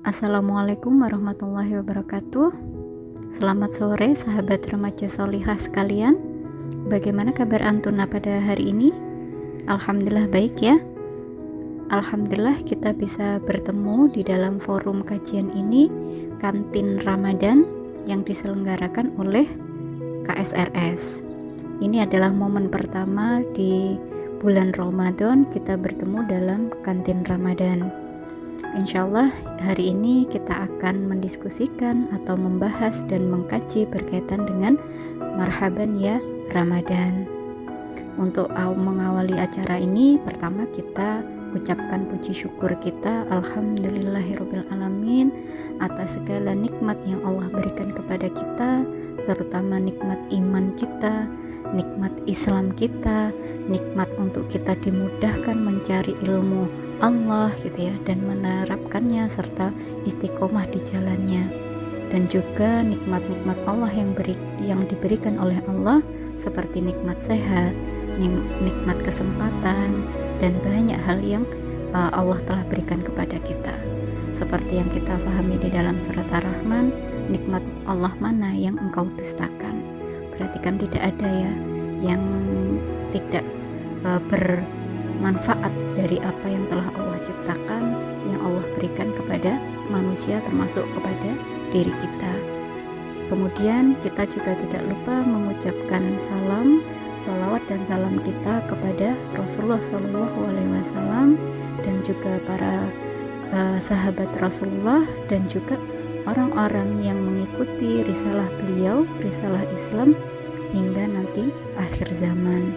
Assalamualaikum warahmatullahi wabarakatuh. Selamat sore sahabat remaja solihah sekalian. Bagaimana kabar Antuna pada hari ini? Alhamdulillah baik ya. Alhamdulillah kita bisa bertemu di dalam forum kajian ini, Kantin Ramadan, yang diselenggarakan oleh KSRS. Ini adalah momen pertama di bulan Ramadan kita bertemu dalam Kantin Ramadan. Insya Allah hari ini kita akan mendiskusikan atau membahas dan mengkaji berkaitan dengan Marhaban ya Ramadan. Untuk mengawali acara ini, pertama kita ucapkan puji syukur kita Alhamdulillahirabbil alamin atas segala nikmat yang Allah berikan kepada kita, terutama nikmat iman kita, nikmat Islam kita, nikmat untuk kita dimudahkan mencari ilmu Allah gitu ya, dan menerapkannya serta istiqomah di jalannya. Dan juga nikmat-nikmat Allah yang diberikan oleh Allah seperti nikmat sehat, nikmat kesempatan, dan banyak hal yang Allah telah berikan kepada kita. Seperti yang kita pahami di dalam surat Ar-Rahman, nikmat Allah mana yang engkau dustakan. Perhatikan, tidak ada ya yang tidak bermanfaat dari apa yang telah Allah ciptakan, yang Allah berikan kepada manusia, termasuk kepada diri kita. Kemudian kita juga tidak lupa mengucapkan salam, salawat dan salam kita kepada Rasulullah SAW dan juga para sahabat Rasulullah dan juga orang-orang yang mengikuti risalah beliau, risalah Islam hingga nanti akhir zaman.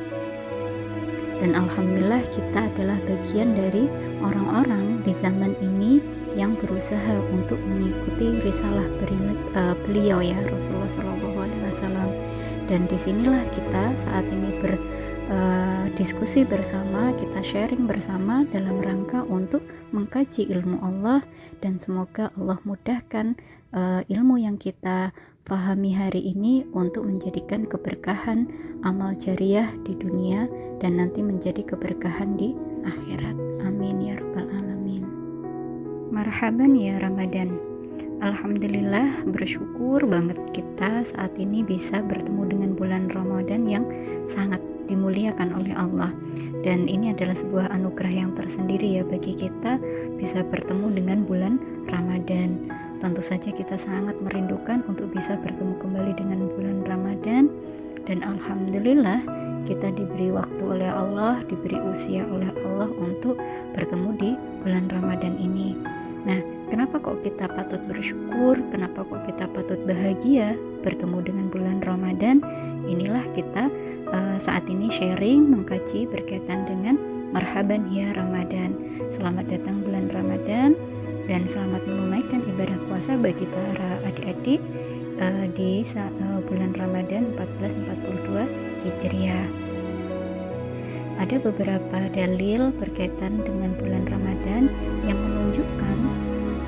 Dan alhamdulillah kita adalah bagian dari orang-orang di zaman ini yang berusaha untuk mengikuti risalah beliau ya Rasulullah SAW. Dan disinilah kita saat ini berdiskusi bersama, kita sharing bersama dalam rangka untuk mengkaji ilmu Allah, dan semoga Allah mudahkan ilmu yang kita pahami hari ini untuk menjadikan keberkahan amal jariah di dunia dan nanti menjadi keberkahan di akhirat. Amin ya rabbal alamin. Marhaban ya Ramadan. Alhamdulillah, bersyukur banget kita saat ini bisa bertemu dengan bulan Ramadan yang sangat dimuliakan oleh Allah. Dan ini adalah sebuah anugerah yang tersendiri ya bagi kita bisa bertemu dengan bulan Ramadan. Tentu saja kita sangat merindukan untuk bisa bertemu kembali dengan bulan Ramadan, dan alhamdulillah kita diberi waktu oleh Allah, diberi usia oleh Allah untuk bertemu di bulan Ramadan ini. Nah, kenapa kok kita patut bersyukur? Kenapa kok kita patut bahagia bertemu dengan bulan Ramadan? Inilah kita saat ini sharing, mengkaji berkaitan dengan Marhaban ya Ramadan. Selamat datang bulan Ramadan dan selamat menunaikan ibadah puasa bagi para adik-adik di bulan Ramadan 1442 Hijriah. Ada beberapa dalil berkaitan dengan bulan Ramadan yang menunjukkan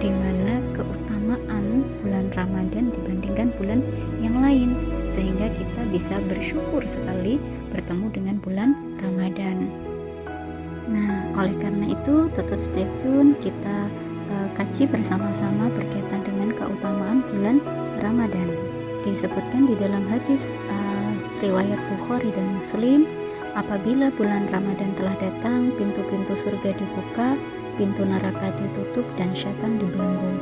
di mana keutamaan bulan Ramadan dibandingkan bulan yang lain, sehingga kita bisa bersyukur sekali bertemu dengan bulan Ramadan. Nah, oleh karena itu tetap stay tune, kita kaji bersama-sama berkaitan dengan keutamaan bulan Ramadan. Disebutkan di dalam hadis riwayat Bukhari dan Muslim, apabila bulan Ramadan telah datang, pintu-pintu surga dibuka, pintu neraka ditutup, dan syaitan dibelenggu.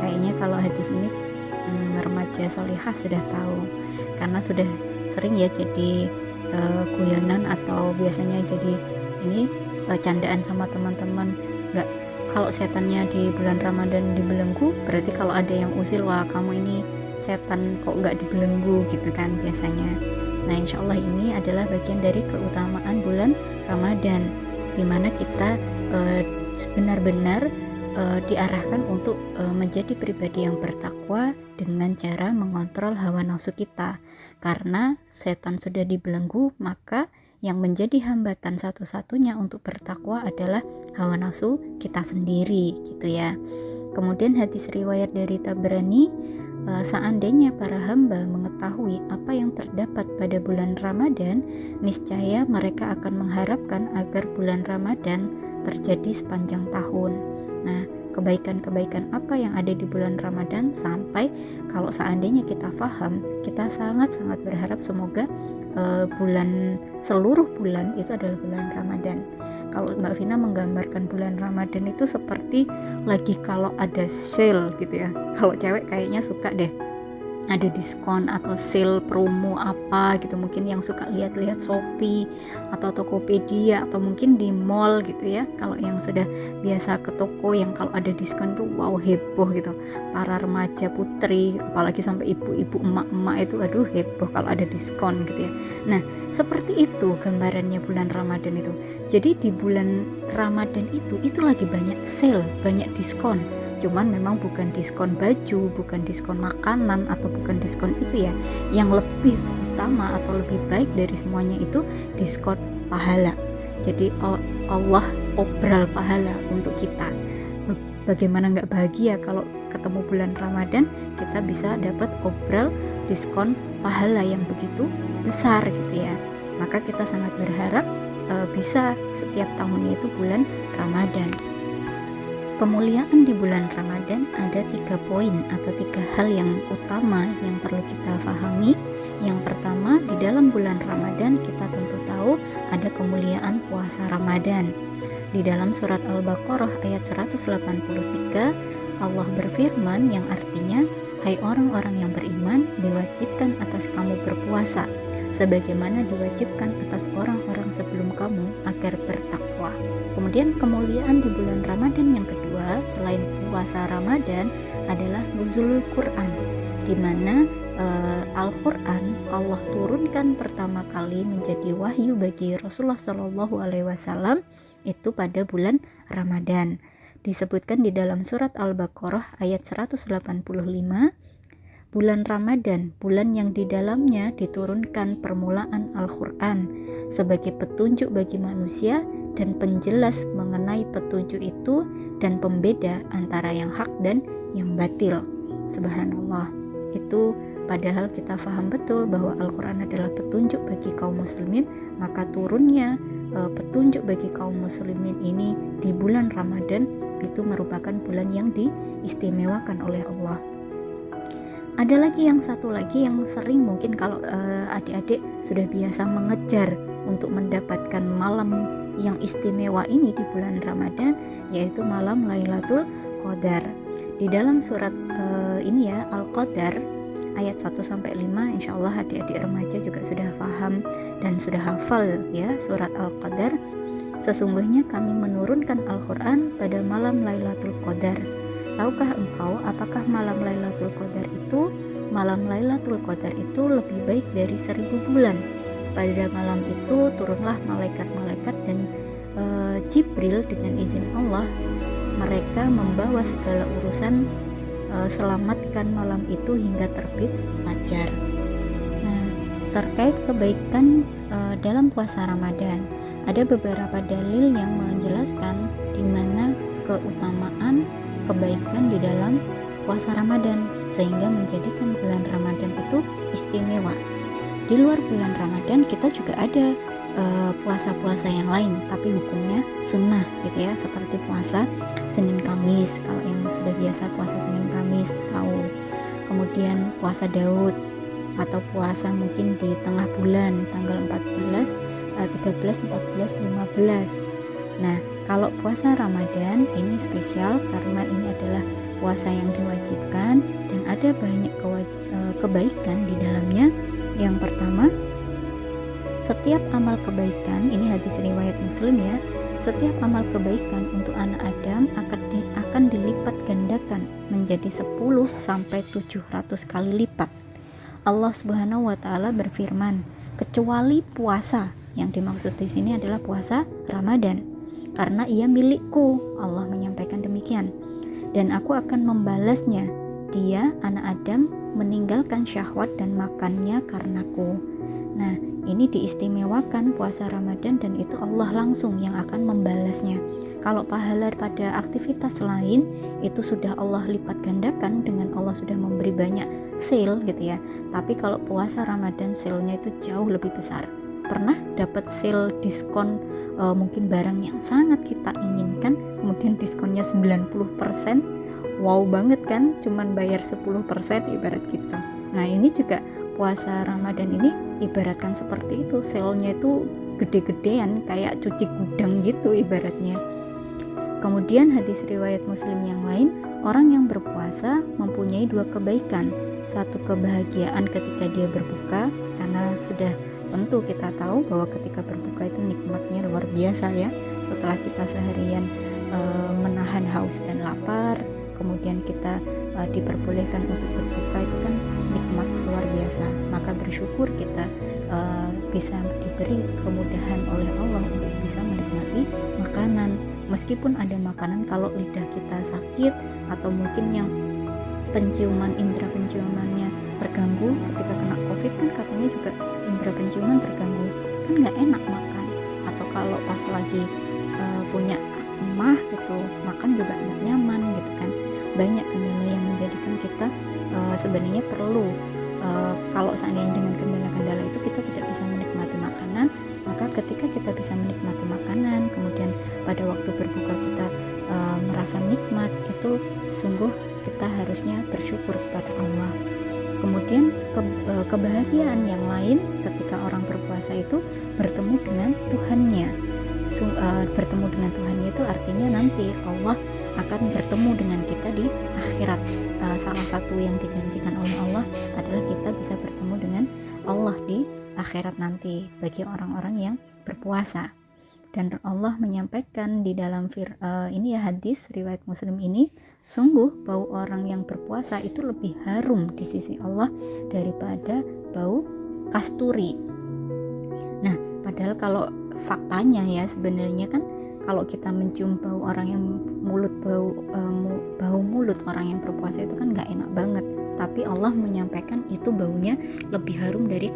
Kayaknya kalau hadis ini remaja solihah sudah tahu, karena sudah sering ya jadi guyonan atau biasanya jadi ini candaan sama teman-teman. Nggak, kalau setannya di bulan Ramadan dibelenggu, berarti kalau ada yang usil, wah kamu ini setan kok nggak dibelenggu gitu kan biasanya. Nah, insya Allah ini adalah bagian dari keutamaan bulan Ramadan, dimana kita benar-benar diarahkan untuk menjadi pribadi yang bertakwa dengan cara mengontrol hawa nafsu kita. Karena setan sudah dibelenggu, maka yang menjadi hambatan satu-satunya untuk bertakwa adalah hawa nafsu kita sendiri gitu ya. Kemudian hadis riwayat dari Tabrani, seandainya para hamba mengetahui apa yang terdapat pada bulan Ramadan, niscaya mereka akan mengharapkan agar bulan Ramadan terjadi sepanjang tahun. Nah, kebaikan-kebaikan apa yang ada di bulan Ramadan, sampai kalau seandainya kita paham, kita sangat-sangat berharap semoga seluruh bulan itu adalah bulan Ramadan. Kalau Mbak Vina menggambarkan bulan Ramadan itu seperti lagi kalau ada sale gitu ya. Kalau cewek kayaknya suka deh ada diskon atau sale promo apa gitu, mungkin yang suka lihat-lihat Shopee atau Tokopedia atau mungkin di mall gitu ya. Kalau yang sudah biasa ke toko yang kalau ada diskon tuh wow, heboh gitu. Para remaja putri, apalagi sampai ibu-ibu, emak-emak itu aduh heboh kalau ada diskon gitu ya. Nah, seperti itu gambarannya bulan Ramadan itu. Jadi di bulan Ramadan itu lagi banyak sale, banyak diskon. Cuman memang bukan diskon baju, bukan diskon makanan, atau bukan diskon itu ya. Yang lebih utama atau lebih baik dari semuanya itu diskon pahala. Jadi Allah obral pahala untuk kita. Bagaimana nggak bahagia kalau ketemu bulan Ramadan kita bisa dapat obral diskon pahala yang begitu besar gitu ya. Maka kita sangat berharap bisa setiap tahunnya itu bulan Ramadan. Kemuliaan di bulan Ramadan ada 3 poin atau 3 hal yang utama yang perlu kita pahami. Yang pertama, di dalam bulan Ramadan kita tentu tahu ada kemuliaan puasa Ramadan. Di dalam surat Al-Baqarah ayat 183, Allah berfirman yang artinya, "Hai orang-orang yang beriman, diwajibkan atas kamu berpuasa sebagaimana diwajibkan atas orang-orang sebelum kamu agar bertakwa." Kemudian kemuliaan di bulan Ramadan yang kedua selain puasa Ramadan adalah nuzulul Quran, di mana Al-Quran Allah turunkan pertama kali menjadi wahyu bagi Rasulullah Shallallahu Alaihi Wasallam itu pada bulan Ramadan. Disebutkan di dalam surat Al-Baqarah ayat 185, bulan Ramadan, bulan yang di dalamnya diturunkan permulaan Al-Quran sebagai petunjuk bagi manusia dan penjelas mengenai petunjuk itu dan pembeda antara yang hak dan yang batil. Subhanallah, itu padahal kita paham betul bahwa Al-Quran adalah petunjuk bagi kaum muslimin, maka turunnya petunjuk bagi kaum muslimin ini di bulan Ramadan itu merupakan bulan yang diistimewakan oleh Allah. Ada lagi yang satu lagi yang sering mungkin kalau adik-adik sudah biasa mengejar untuk mendapatkan malam yang istimewa ini di bulan Ramadan, yaitu malam Lailatul Qadar. Di dalam surat ini ya, Al-Qadar ayat 1-5, insya Allah adik-adik remaja juga sudah paham dan sudah hafal ya surat Al-Qadar. Sesungguhnya kami menurunkan Al-Quran pada malam Lailatul Qadar. Tahukah engkau apakah malam Lailatul Qadar itu? Malam Lailatul Qadar itu lebih baik dari 1000 bulan. Pada malam itu turunlah malaikat-malaikat dan Jibril dengan izin Allah. Mereka membawa segala urusan selamatkan malam itu hingga terbit fajar. Nah, terkait kebaikan dalam puasa Ramadan, ada beberapa dalil yang menjelaskan di mana keutamaan kebaikan di dalam puasa Ramadan sehingga menjadikan bulan Ramadan itu istimewa. Di luar bulan Ramadan kita juga ada puasa-puasa yang lain, tapi hukumnya sunnah gitu ya, seperti puasa Senin Kamis. Kalau yang sudah biasa puasa Senin Kamis tahu. Kemudian puasa Daud atau puasa mungkin di tengah bulan tanggal 14, 13, 14, 15. Nah, kalau puasa Ramadan ini spesial karena ini adalah puasa yang diwajibkan dan ada banyak kebaikan di dalamnya. Yang pertama, setiap amal kebaikan, ini hadis riwayat Muslim ya, setiap amal kebaikan untuk anak Adam akan dilipat gandakan menjadi 10-700 kali lipat. Allah Subhanahu wa taala berfirman, kecuali puasa. Yang dimaksud di sini adalah puasa Ramadan. Karena ia milikku, Allah menyampaikan demikian. Dan aku akan membalasnya. Dia, anak Adam, meninggalkan syahwat dan makannya karenaku. Nah, ini diistimewakan puasa Ramadan dan itu Allah langsung yang akan membalasnya. Kalau pahala pada aktivitas lain itu sudah Allah lipat gandakan dengan Allah sudah memberi banyak sale gitu ya. Tapi kalau puasa Ramadan sale-nya itu jauh lebih besar. Pernah dapat sale diskon mungkin barang yang sangat kita inginkan, kemudian diskonnya 90%. Wow banget kan, cuman bayar 10% ibarat gitu. Nah ini juga puasa Ramadan ini ibaratkan seperti itu, sale-nya itu gede-gedean kayak cuci gudang gitu ibaratnya. Kemudian hadis riwayat Muslim yang lain, orang yang berpuasa mempunyai dua kebaikan. Satu kebahagiaan ketika dia berbuka, karena sudah tentu kita tahu bahwa ketika berbuka itu nikmatnya luar biasa ya. Setelah kita seharian menahan haus dan lapar, kemudian kita diperbolehkan untuk berbuka, itu kan nikmat luar biasa. Maka bersyukur kita bisa diberi kemudahan oleh Allah untuk bisa menikmati makanan. Meskipun ada makanan kalau lidah kita sakit atau mungkin yang indera penciumannya terganggu ketika kena COVID, kan katanya juga indera penciuman terganggu, kan nggak enak makan. Atau kalau pas lagi punya emah gitu, makan juga nggak nyaman gitu kan. Banyak kendala yang menjadikan kita sebenarnya perlu kalau seandainya dengan kendala-kendala itu kita tidak bisa menikmati makanan, maka ketika kita bisa menikmati makanan, kemudian pada waktu berbuka kita merasa nikmat, itu sungguh kita harusnya bersyukur kepada Allah. Kemudian kebahagiaan yang lain ketika orang berpuasa itu bertemu dengan Tuhannya. Bertemu dengan Tuhannya itu artinya nanti Allah akan bertemu dengan kita di akhirat. Salah satu yang dijanjikan oleh Allah adalah kita bisa bertemu dengan Allah di akhirat nanti bagi orang-orang yang berpuasa. Dan Allah menyampaikan di dalam ini ya, hadis riwayat Muslim ini, sungguh bau orang yang berpuasa itu lebih harum di sisi Allah daripada bau kasturi. Nah, padahal kalau faktanya ya sebenarnya kan kalau kita mencium bau orang yang bau mulut orang yang berpuasa itu kan nggak enak banget. Tapi Allah menyampaikan itu baunya lebih harum dari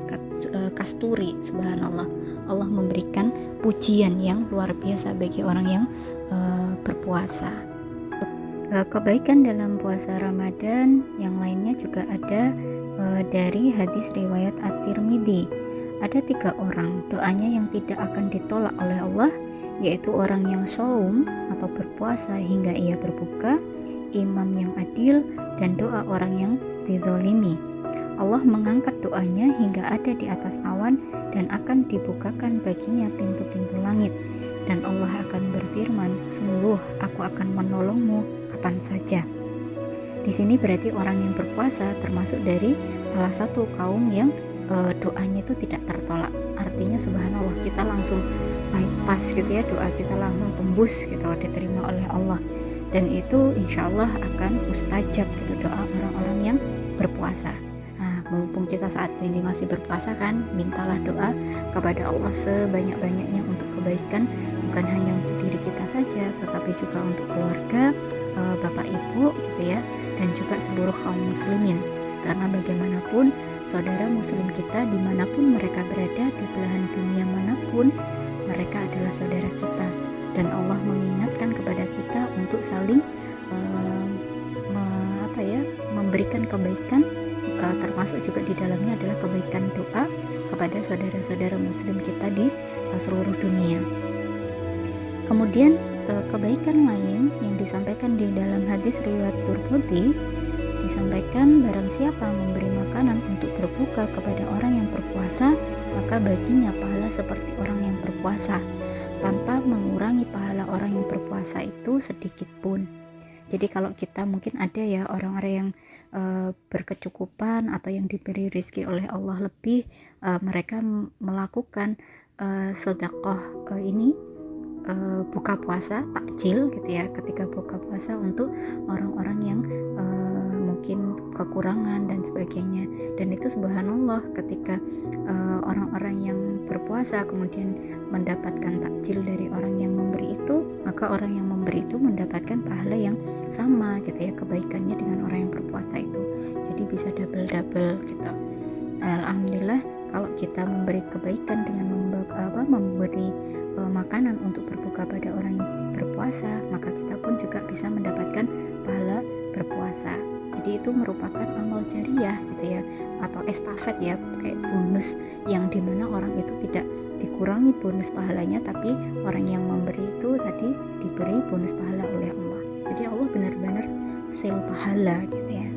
kasturi. Subhanallah, Allah memberikan pujian yang luar biasa bagi orang yang berpuasa. Kebaikan dalam puasa Ramadan yang lainnya juga ada dari hadis riwayat At-Tirmidzi. Ada 3 orang doanya yang tidak akan ditolak oleh Allah, yaitu orang yang shaum atau berpuasa hingga ia berbuka, imam yang adil, dan doa orang yang dizolimi. Allah mengangkat doanya hingga ada di atas awan dan akan dibukakan baginya pintu-pintu langit, dan Allah akan berfirman, sungguh aku akan menolongmu kapan saja. Di sini berarti orang yang berpuasa termasuk dari salah satu kaum yang doanya itu tidak tertolak. Artinya subhanallah, kita langsung bypass gitu ya, doa kita langsung tembus gitu, diterima oleh Allah. Dan itu insya Allah akan mustajab gitu doa orang-orang yang berpuasa. Nah, mumpung kita saat ini masih berpuasa kan, mintalah doa kepada Allah sebanyak-banyaknya untuk kebaikan, bukan hanya untuk diri kita saja, tetapi juga untuk keluarga, bapak ibu gitu ya, dan juga seluruh kaum muslimin. Karena bagaimanapun saudara muslim kita dimanapun mereka berada, di belahan dunia manapun, mereka adalah saudara kita. Dan Allah mengingatkan kepada kita untuk saling memberikan kebaikan, termasuk juga di dalamnya adalah kebaikan doa kepada saudara-saudara muslim kita di seluruh dunia. Kemudian kebaikan lain yang disampaikan di dalam hadis riwayat Tirmidzi, disampaikan barang siapa memberi makanan untuk berbuka kepada orang yang berpuasa, maka baginya pahala seperti orang yang berpuasa, tanpa mengurangi pahala orang yang berpuasa itu sedikit pun. Jadi kalau kita mungkin ada ya orang-orang yang berkecukupan atau yang diberi rezeki oleh Allah lebih, mereka melakukan sedekah buka puasa takjil gitu ya, ketika buka puasa untuk orang-orang yang mungkin kekurangan dan sebagainya. Dan itu subhanallah, ketika orang-orang yang berpuasa kemudian mendapatkan takjil dari orang yang memberi itu, maka orang yang memberi itu mendapatkan pahala yang sama gitu ya, kebaikannya dengan orang yang berpuasa itu. Jadi bisa double gitu. Alhamdulillah Kalau kita memberi kebaikan dengan memberi makanan untuk berbuka pada orang yang berpuasa, maka kita pun juga bisa mendapatkan pahala berpuasa. Jadi itu merupakan amal jariah gitu ya, atau estafet ya, kayak bonus yang dimana orang itu tidak dikurangi bonus pahalanya, tapi orang yang memberi itu tadi diberi bonus pahala oleh Allah. Jadi Allah benar-benar sel pahala gitu ya.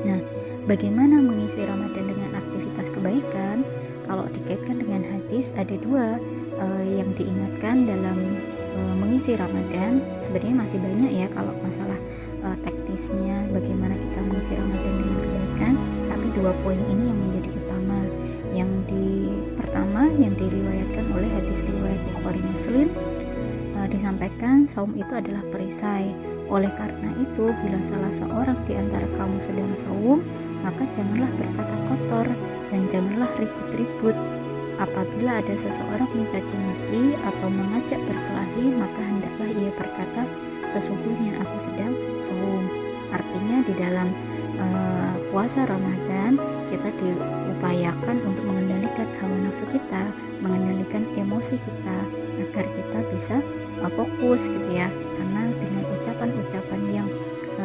Nah, bagaimana mengisi Ramadan dengan aktivitas kebaikan? Kalau dikaitkan dengan hadis, ada dua yang diingatkan dalam mengisi Ramadan. Sebenarnya masih banyak ya kalau masalah teknisnya bagaimana kita mengisi Ramadan dengan kebaikan, tapi dua poin ini yang menjadi utama. Yang pertama yang diriwayatkan oleh hadis riwayat Bukhari Muslim, disampaikan saum itu adalah perisai. Oleh karena itu, bila salah seorang di antara kamu sedang saum, maka janganlah berkata kotor dan janganlah ribut-ribut. Apabila ada seseorang mencaci maki atau mengajak berkelahi, maka hendaklah ia berkata, sesungguhnya aku sedang saum. Artinya di dalam puasa Ramadan kita diupayakan untuk mengendalikan hawa nafsu kita, mengendalikan emosi kita, agar kita bisa fokus gitu ya. Karena dengan ucapan-ucapan yang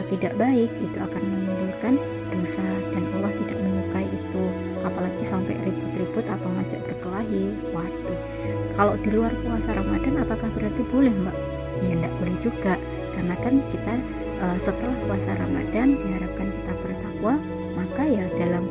tidak baik itu akan menimbulkan dosa, dan Allah tidak menyukai itu, apalagi sampai ribut-ribut atau ngajak berkelahi. Waduh, kalau di luar puasa Ramadan apakah berarti boleh Mbak? Ya enggak boleh juga, karena kan kita setelah puasa Ramadan diharapkan kita bertakwa, maka ya dalam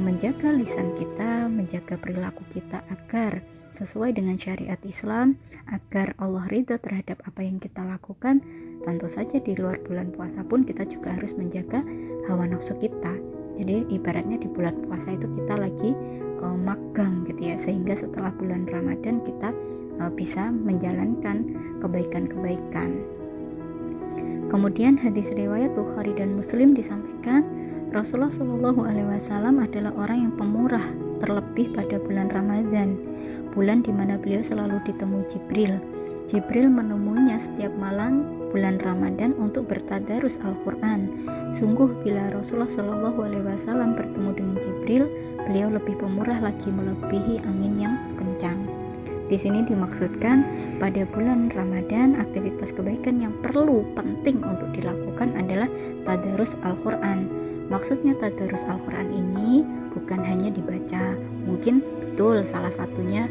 menjaga lisan kita, menjaga perilaku kita agar sesuai dengan syariat Islam, agar Allah ridha terhadap apa yang kita lakukan. Tentu saja di luar bulan puasa pun kita juga harus menjaga hawa nafsu kita. Jadi ibaratnya di bulan puasa itu kita lagi magang gitu ya, sehingga setelah bulan Ramadan kita bisa menjalankan kebaikan-kebaikan. Kemudian hadis riwayat Bukhari dan Muslim disampaikan Rasulullah Shallallahu Alaihi Wasallam adalah orang yang pemurah, terlebih pada bulan Ramadan, bulan di mana beliau selalu ditemui Jibril. Jibril menemuinya setiap malam bulan Ramadan untuk bertadarus Al-Quran. Sungguh bila Rasulullah Shallallahu Alaihi Wasallam bertemu dengan Jibril, beliau lebih pemurah lagi melebihi angin yang kencang. Di sini dimaksudkan pada bulan Ramadan aktivitas kebaikan yang penting untuk dilakukan adalah tadarus Al-Quran. Maksudnya tadarus Al-Quran ini bukan hanya dibaca, mungkin betul salah satunya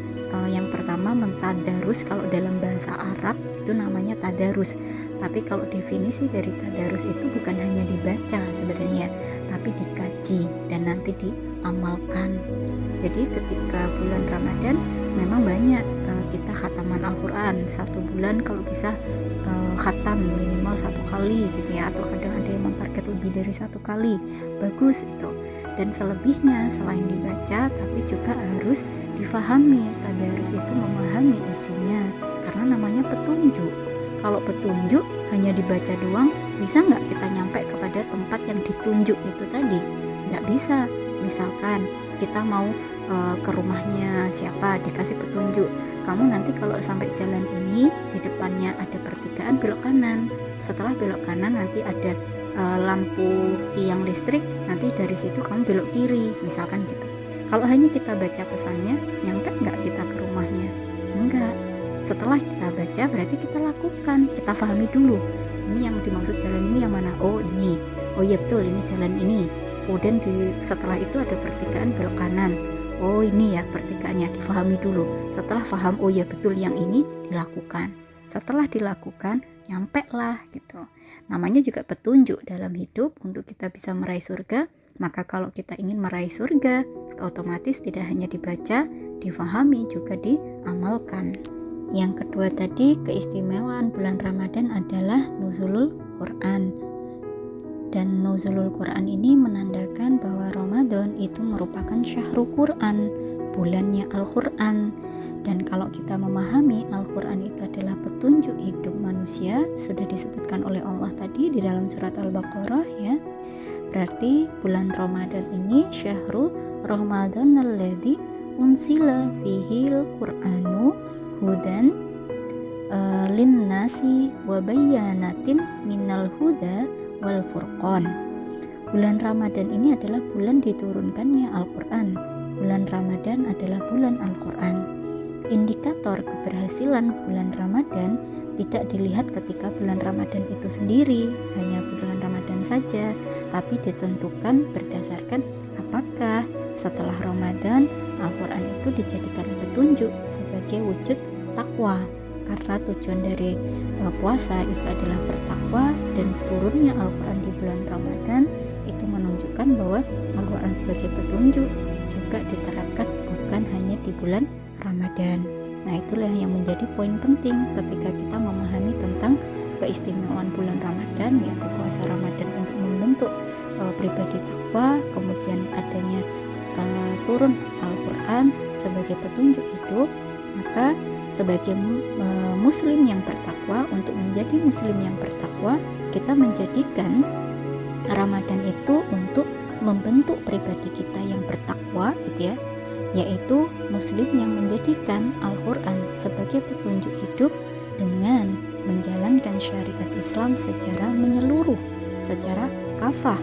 yang pertama mentadarus, kalau dalam bahasa Arab itu namanya tadarus. Tapi kalau definisi dari tadarus itu bukan hanya dibaca sebenarnya, tapi dikaji dan nanti diamalkan. Jadi ketika bulan Ramadan memang banyak kita khataman Al-Quran, satu bulan kalau bisa khatam minimal 1 kali gitu ya, atau kadang ada yang mentarget lebih dari 1 kali, bagus itu. Dan selebihnya selain dibaca tapi juga harus difahami. Tadarus itu memahami isinya, karena namanya petunjuk. Kalau petunjuk hanya dibaca doang, bisa nggak kita nyampe kepada tempat yang ditunjuk itu tadi? Nggak bisa. Misalkan kita mau ke rumahnya siapa, dikasih petunjuk, kamu nanti kalau sampai jalan ini di depannya ada pertigaan, belok kanan. Setelah belok kanan nanti ada lampu tiang listrik, nanti dari situ kamu belok kiri, misalkan gitu. Kalau hanya kita baca pesannya, nyampe nggak kita ke rumahnya? Enggak. Setelah kita baca berarti kita lakukan, kita pahami dulu, ini yang dimaksud jalan ini yang mana? Oh ini, oh iya betul ini jalan ini. Kemudian setelah itu ada pertigaan belok kanan, oh ini ya pertigaannya, difahami dulu. Setelah paham, oh iya betul yang ini, dilakukan. Setelah dilakukan, nyampe lah gitu. Namanya juga petunjuk dalam hidup untuk kita bisa meraih surga. Maka kalau kita ingin meraih surga, otomatis tidak hanya dibaca, difahami, juga diamalkan. Yang kedua tadi, keistimewaan bulan Ramadan adalah nuzulul Quran. Dan nuzulul Quran ini menandakan bahwa Ramadan itu merupakan syahrul Quran, bulannya Al-Quran. Dan kalau kita memahami Al-Quran itu adalah petunjuk hidup manusia, sudah disebutkan oleh Allah tadi di dalam surat Al-Baqarah ya. Berarti bulan Ramadan ini syahrul Ramadan alladzi unsila fihil Qur'anu hudan linnasi wa bayyanatin minal huda wal furqan. Bulan Ramadan ini adalah bulan diturunkannya Al-Quran, bulan Ramadan adalah bulan Al-Quran. Indikator keberhasilan bulan Ramadan tidak dilihat ketika bulan Ramadan itu sendiri, hanya bulan Ramadan saja, tapi ditentukan berdasarkan apakah setelah Ramadan Al-Quran itu dijadikan petunjuk sebagai wujud takwa. Karena tujuan dari puasa itu adalah bertakwa, dan turunnya Al-Quran di bulan Ramadan itu menunjukkan bahwa Al-Quran sebagai petunjuk juga diterapkan bukan hanya di bulan Ramadan. Nah, itulah yang menjadi poin penting ketika kita memahami tentang keistimewaan bulan Ramadan, yaitu puasa Ramadan untuk membentuk pribadi takwa, kemudian adanya turun Al-Quran sebagai petunjuk hidup. Maka sebagai muslim yang bertakwa, untuk menjadi muslim yang bertakwa, kita menjadikan Ramadan itu untuk membentuk pribadi kita yang bertakwa, gitu ya, yaitu muslim yang menjadikan Al-Quran sebagai petunjuk hidup dengan menjalankan syariat Islam secara menyeluruh, secara kafah.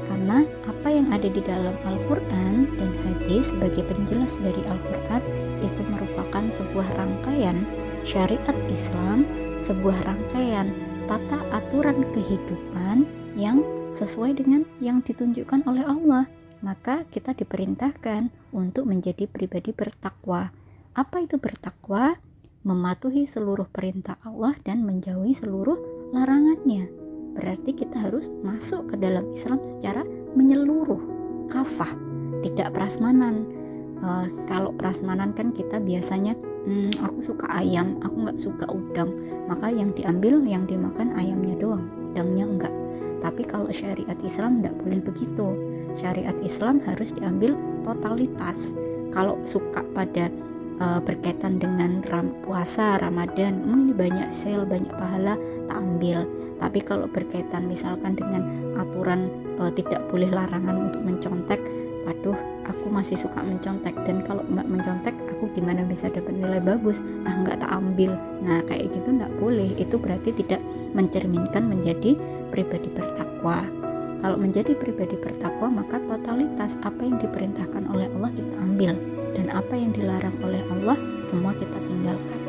Karena apa yang ada di dalam Al-Quran dan hadis sebagai penjelas dari Al-Quran itu merupakan sebuah rangkaian syariat Islam, sebuah rangkaian tata aturan kehidupan yang sesuai dengan yang ditunjukkan oleh Allah. Maka kita diperintahkan untuk menjadi pribadi bertakwa. Apa itu bertakwa? Mematuhi seluruh perintah Allah dan menjauhi seluruh larangannya. Berarti kita harus masuk ke dalam Islam secara menyeluruh, kafah, tidak prasmanan. Kalau prasmanan kan kita biasanya aku suka ayam, aku nggak suka udang, maka yang diambil, yang dimakan ayamnya doang, udangnya enggak. Tapi kalau syariat Islam enggak boleh begitu. Syariat Islam harus diambil totalitas. Kalau suka pada berkaitan dengan puasa Ramadan, ini banyak sale, banyak pahala, tak ambil. Tapi kalau berkaitan misalkan dengan aturan tidak boleh larangan untuk mencontek, waduh, aku masih suka mencontek, dan kalau nggak mencontek aku gimana bisa dapat nilai bagus, nggak tak ambil. Nah, kayak gitu nggak boleh. Itu berarti tidak mencerminkan menjadi pribadi bertakwa. Kalau menjadi pribadi bertakwa, maka totalitas apa yang diperintahkan oleh Allah kita ambil, dan apa yang dilarang oleh Allah semua kita tinggalkan.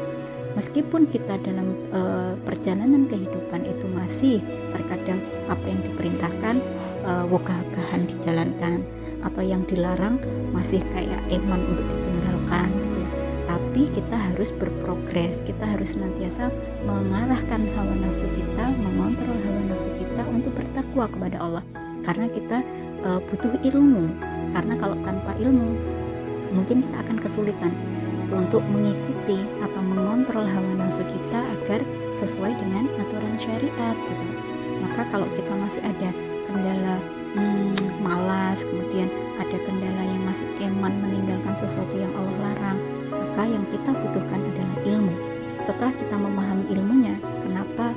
Meskipun kita dalam perjalanan kehidupan itu masih terkadang apa yang diperintahkan wogah-wagahan dijalankan, atau yang dilarang masih kayak eman untuk ditinggalkan, gitu ya. Tapi kita harus berprogres, kita harus senantiasa mengarahkan hawa nafsu kita, mengontrol hawa nafsu kita untuk bertakwa kepada Allah. Karena kita butuh ilmu. Karena kalau tanpa ilmu mungkin kita akan kesulitan untuk mengikuti atau mengontrol hawa nafsu kita agar sesuai dengan aturan syariat, gitu. Maka kalau kita masih ada kendala malas, kemudian ada kendala yang masih eman meninggalkan sesuatu yang Allah larang, maka yang kita butuhkan adalah ilmu. Setelah kita memahami ilmunya, kenapa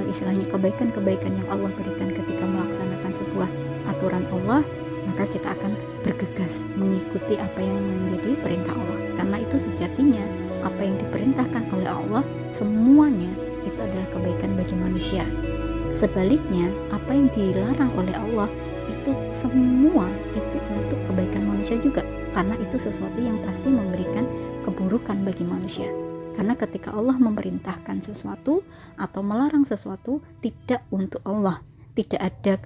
istilahnya kebaikan-kebaikan yang Allah berikan ketika melaksanakan sebuah aturan Allah, maka kita akan bergegas mengikuti apa yang menjadi perintah Allah. Karena itu sejatinya apa yang diperintahkan oleh Allah semuanya itu adalah kebaikan bagi manusia. Sebaliknya, apa yang dilarang oleh Allah itu semua itu untuk kebaikan manusia juga, karena itu sesuatu yang pasti memberikan keburukan bagi manusia. Karena ketika Allah memerintahkan sesuatu atau melarang sesuatu tidak untuk Allah, tidak ada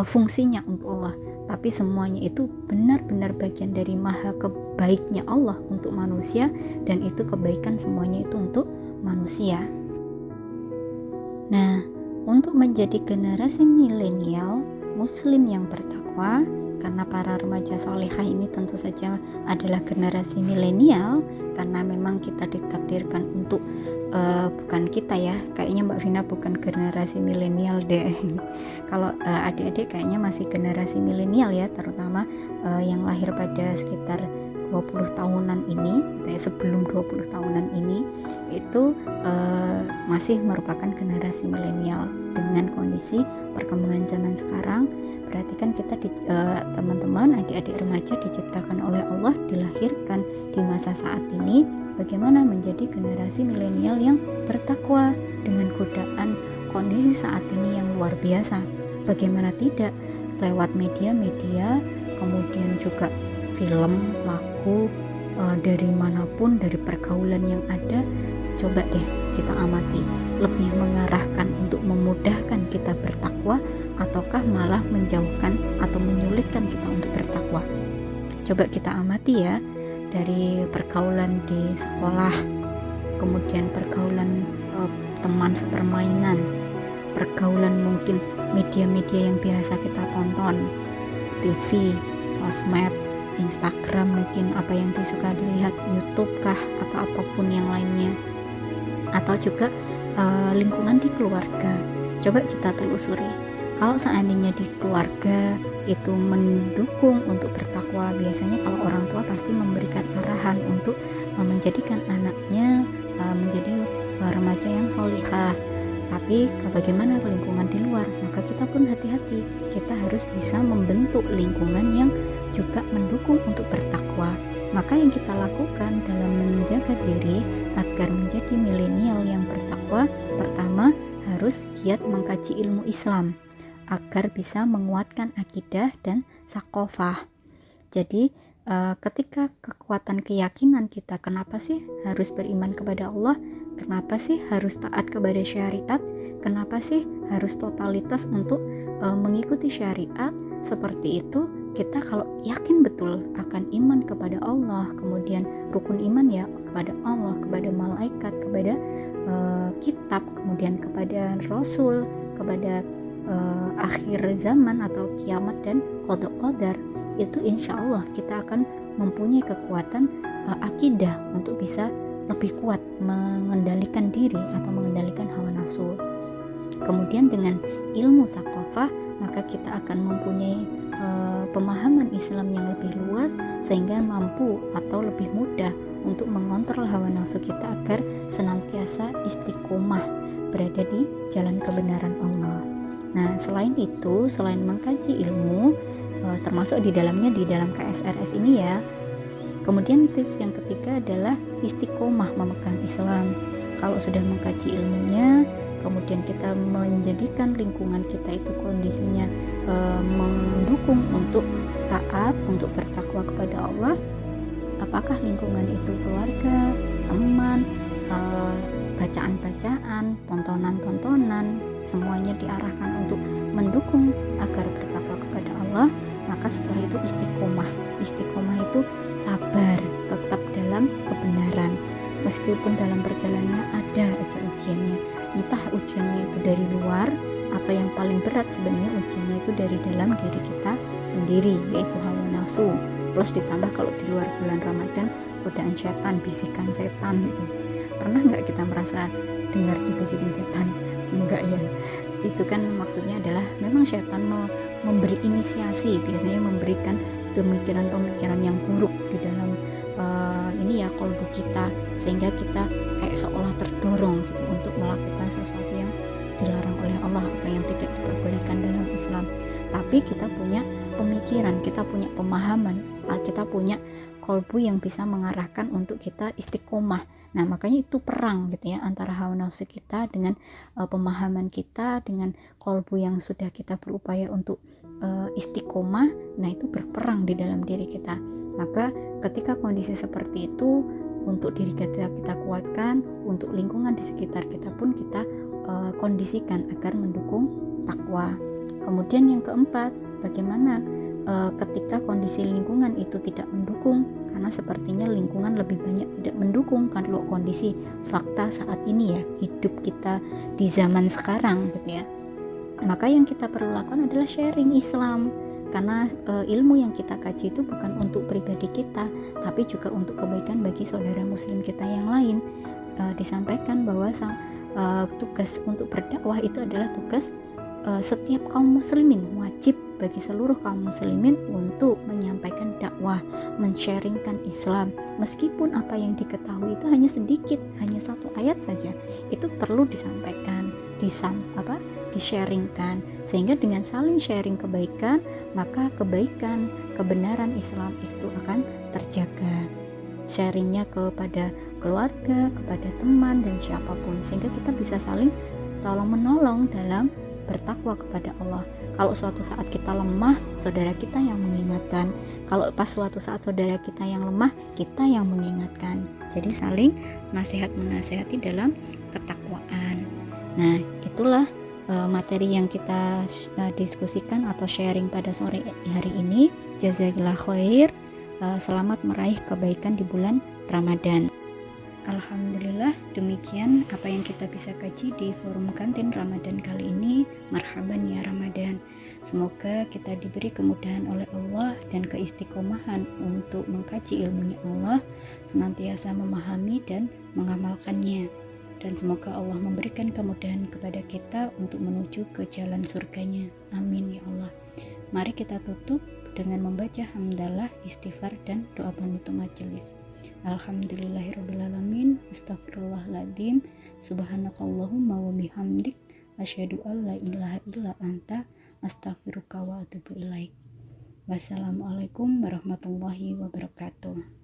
fungsinya untuk Allah, tapi semuanya itu benar-benar bagian dari maha kebaiknya Allah untuk manusia, dan itu kebaikan semuanya itu untuk manusia. Nah, untuk menjadi generasi milenial muslim yang bertakwa, karena para remaja solehah ini tentu saja adalah generasi milenial, karena memang kita ditakdirkan untuk bukan kita ya, kayaknya Mbak Vina bukan generasi milenial deh. Kalau adik-adik kayaknya masih generasi milenial ya, terutama yang lahir pada sekitar 20 tahunan ini, gitu ya, sebelum 20 tahunan ini itu masih merupakan generasi milenial. Dengan kondisi perkembangan zaman sekarang, berarti kan kita teman-teman adik-adik remaja diciptakan oleh Allah, dilahirkan di masa saat ini, bagaimana menjadi generasi milenial yang bertakwa dengan godaan kondisi saat ini yang luar biasa. Bagaimana tidak, lewat media-media, kemudian juga film, lagu, dari manapun, dari pergaulan yang ada, coba deh kita amati, lebih mengarahkan untuk memudahkan kita bertakwa ataukah malah menjauhkan atau menyulitkan kita untuk bertakwa. Coba kita amati ya, dari pergaulan di sekolah, kemudian pergaulan teman sepermainan, pergaulan mungkin media-media yang biasa kita tonton, TV, sosmed, Instagram, mungkin apa yang disuka dilihat, YouTube kah atau apapun yang lainnya, atau juga lingkungan di keluarga. Coba kita telusuri, kalau seandainya di keluarga itu mendukung untuk bertakwa, biasanya kalau orang tua pasti memberikan arahan untuk menjadikan anaknya menjadi remaja yang solihah. Tapi bagaimana lingkungan di luar? Maka kita pun hati-hati, kita harus bisa membentuk lingkungan yang juga mendukung untuk bertakwa. Maka yang kita lakukan dalam menjaga diri agar menjadi milenial yang bertakwa, pertama harus giat mengkaji ilmu Islam agar bisa menguatkan akidah dan sakofah. Jadi ketika kekuatan keyakinan kita, kenapa sih harus beriman kepada Allah, kenapa sih harus taat kepada syariat, kenapa sih harus totalitas untuk mengikuti syariat, seperti itu kita kalau yakin betul akan iman kepada Allah, kemudian rukun iman ya kepada Allah, kepada malaikat, kepada kitab, kemudian kepada Rasul, kepada akhir zaman atau kiamat dan qada qadar, itu insya Allah kita akan mempunyai kekuatan akidah untuk bisa lebih kuat mengendalikan diri atau mengendalikan hawa nafsu. Kemudian dengan ilmu sakofah, maka kita akan mempunyai pemahaman Islam yang lebih luas sehingga mampu atau lebih mudah untuk mengontrol hawa nafsu kita agar senantiasa istiqomah berada di jalan kebenaran Allah. Nah, selain itu, selain mengkaji ilmu, termasuk di dalam KSRS ini ya. Kemudian tips yang ketiga adalah istiqomah memegang Islam. Kalau sudah mengkaji ilmunya, kemudian kita menjadikan lingkungan kita itu kondisinya mendukung untuk taat, untuk bertakwa kepada Allah. Apakah lingkungan itu keluarga, teman, bacaan-bacaan, tontonan-tontonan, semuanya diarahkan untuk mendukung agar bertakwa kepada Allah, maka setelah itu istiqomah. Istiqomah itu sabar, tetap dalam kebenaran. Meskipun dalam perjalanannya ada aja ujiannya, entah ujiannya itu dari luar atau yang paling berat sebenarnya ujiannya itu dari dalam diri kita sendiri, yaitu hawa nafsu. Plus ditambah kalau di luar bulan Ramadan, godaan setan, bisikan setan gitu. Pernah nggak kita merasa dengar dibisikin setan? Enggak ya, itu kan maksudnya adalah memang setan mau memberi inisiasi, biasanya memberikan pemikiran-pemikiran yang buruk di dalam kolbu kita, sehingga kita kayak seolah terdorong gitu untuk melakukan sesuatu yang dilarang oleh Allah atau yang tidak diperbolehkan dalam Islam. Tapi kita punya pemikiran, kita punya pemahaman, kita punya kolbu yang bisa mengarahkan untuk kita istiqomah. Nah, makanya itu perang gitu ya, antara hawa nafsu kita dengan pemahaman kita, dengan kolbu yang sudah kita berupaya untuk istiqomah. Nah, itu berperang di dalam diri kita. Maka ketika kondisi seperti itu, untuk diri kita kuatkan, untuk lingkungan di sekitar kita pun kita kondisikan agar mendukung takwa. Kemudian yang keempat, bagaimana ketika kondisi lingkungan itu tidak mendukung, karena sepertinya lingkungan lebih banyak tidak mendukung kalau kondisi fakta saat ini ya, hidup kita di zaman sekarang gitu ya. Maka yang kita perlu lakukan adalah sharing Islam, karena ilmu yang kita kaji itu bukan untuk pribadi kita, tapi juga untuk kebaikan bagi saudara muslim kita yang lain. Disampaikan bahwa tugas untuk berdakwah itu adalah tugas setiap kaum muslimin, wajib bagi seluruh kaum muslimin untuk menyampaikan dakwah, men-sharingkan Islam. Meskipun apa yang diketahui itu hanya sedikit, hanya satu ayat saja, itu perlu disampaikan, di-sharingkan, sehingga dengan saling sharing kebaikan, maka kebaikan, kebenaran Islam itu akan terjaga. Sharingnya kepada keluarga, kepada teman dan siapapun, sehingga kita bisa saling tolong menolong dalam bertakwa kepada Allah. Kalau suatu saat kita lemah, saudara kita yang mengingatkan. Kalau pas suatu saat saudara kita yang lemah, kita yang mengingatkan. Jadi saling nasihat-menasihati dalam ketakwaan. Nah, itulah materi yang kita diskusikan atau sharing pada sore hari ini. Jazakallah khair. Selamat meraih kebaikan di bulan Ramadan. Alhamdulillah, demikian apa yang kita bisa kaji di forum kantin Ramadan kali ini. Marhaban ya Ramadan. Semoga kita diberi kemudahan oleh Allah dan keistiqomahan untuk mengkaji ilmunya Allah, senantiasa memahami dan mengamalkannya. Dan semoga Allah memberikan kemudahan kepada kita untuk menuju ke jalan surganya. Amin ya Allah. Mari kita tutup dengan membaca hamdalah, istighfar, dan doa penutup majelis. Alhamdulillahirrabbilalamin, astagfirullahaladzim, subhanakallahumma wa bihamdik, asyhadu an la ilaha illa anta, astaghfiruka wa atubu ilaik. Wassalamualaikum warahmatullahi wabarakatuh.